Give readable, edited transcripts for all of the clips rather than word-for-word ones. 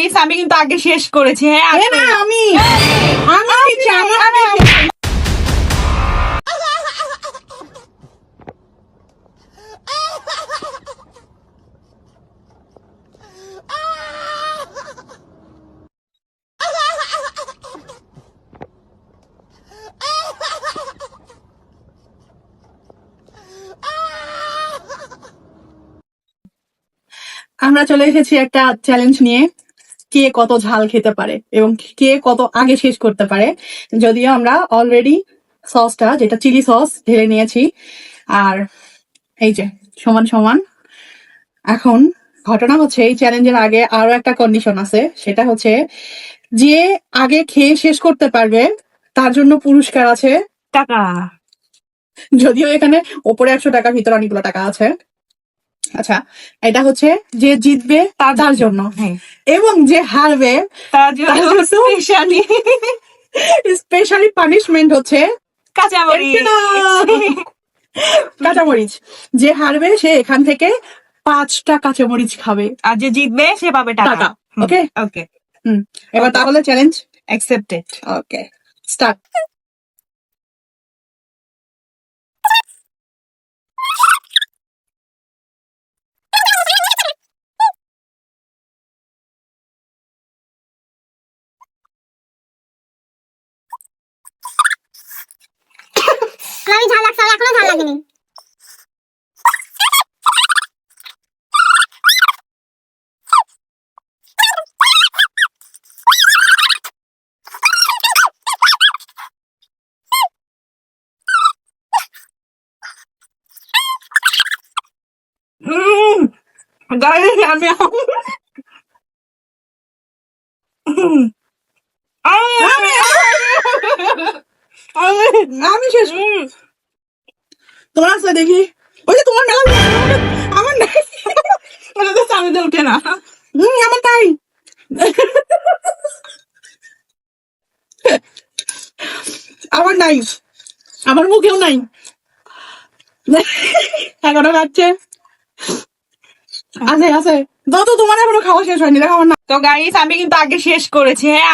Guys আমি কিন্তু আগে শেষ করেছি। হ্যাঁ না আমি আমরা চলে এসেছি একটা চ্যালেঞ্জ নিয়ে, কে কত ঝাল খেতে পারে এবং কে কত আগে শেষ করতে পারে। যদিও আমরা অলরেডি সসটা, যেটা চিলি সস, ঢেলে নিয়েছি। আর এই যে সমান সমান। এখন ঘটনা হচ্ছে, এই চ্যালেঞ্জের আগে আরো একটা কন্ডিশন আছে, সেটা হচ্ছে যে আগে খেয়ে শেষ করতে পারবে তার জন্য পুরস্কার আছে টাকা। যদিও এখানে ওপরে 100 টাকা, ভিতরে অনেকগুলো টাকা আছে। আচ্ছা, এটা হচ্ছে যে জিতবে তার জন্য, হ্যাঁ। এবং যে হারবে তার জন্য স্পেশালি স্পেশালি পানিশমেন্ট হচ্ছে কাঁচামরিচ। কাঁচামরিচ। যে হারবে সে এখান থেকে 5টা কাঁচামরিচ খাবে, আর যে জিতবে সে পাবে টাকা। টাকা। ওকে ওকে, এবার তাহলে চ্যালেঞ্জ অ্যাকসেপ্টেড। ওকে, স্টার্ট। আমি ঝাল লাগছে, এখনো ঝাল লাগেনি। গাইস আমি আমি শেষ। তোমার আছে দেখি, ওই যে তোমার নাম, আমার নাই, ওটা তো চামিতে উঠে না। আমার তাই। আমার নাই, আমার মুখেও নাই। এখনো যাচ্ছে, আছে আছে। তো তোমার এখনো খাওয়া শেষ হয়নি, দেখো আমার না। তো গাইস আমি কিন্তু আগে শেষ করেছি। হ্যাঁ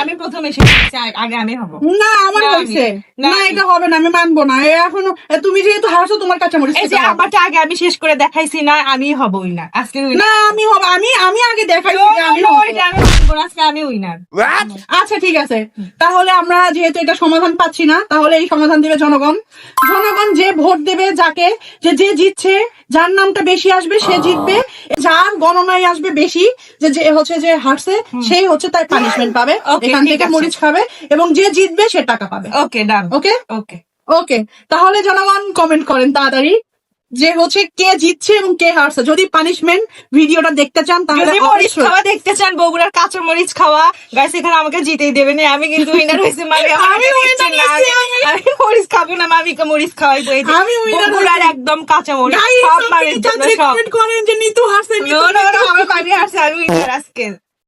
আমি প্রথমে শেষ করেছি, আগে আমি হবো। না আমার হয়েছে না, এটা হবে না, আমি মানবো না। এখনো তুমি যেহেতু হারছো, তোমার কাছে মরিস এই যে আমারটা আগে আমি শেষ করে দেখাইছি না, আমি হব উইনার আজকে। না আমি হব, আমি আগে দেখাই। আজকে আমি উইনার। আচ্ছা ঠিক আছে, তাহলে আমরা যেহেতু এটা সমাধান পাচ্ছি না, তাহলে এই সমাধান দিবে জনগণ। জনগণ যে ভোট দেবে যাকে, যে জিতছে, যার নামটা বেশি আসবে সে জিতবে, যার গণনায় আসবে বেশি, যে হচ্ছে যে হারছে সেই হচ্ছে তার পানিশমেন্ট পাবে, এখান থেকে মরিচ খাবে, এবং যে জিতবে সে টাকা পাবে। ওকে ডান। ওকে ওকে ওকে, তাহলে জনগণ কমেন্ট করেন তাড়াতাড়ি যে হচ্ছে কে জিতছে এবং কে হারছে। যদি পানিশমেন্ট ভিডিওটা দেখতে চান তাহলে মরিচ খাওয়া দেখতে চান, বগুড়ার কাঁচা মরিচ খাওয়া, গাইস এখানে আমাকে জিতেই দেবে না, আমি কিন্তু উইনার হয়েছি। মানে আমি মরিচ খাবো না, মামিকে মরিচ খাওয়াইবো। আমি বগুড়ার একদম কাঁচা মরিচ সব মামির জন্য, সব করেন যে নিতু হারছে। আমার মামি হারছে, আমি উইনার আজকে।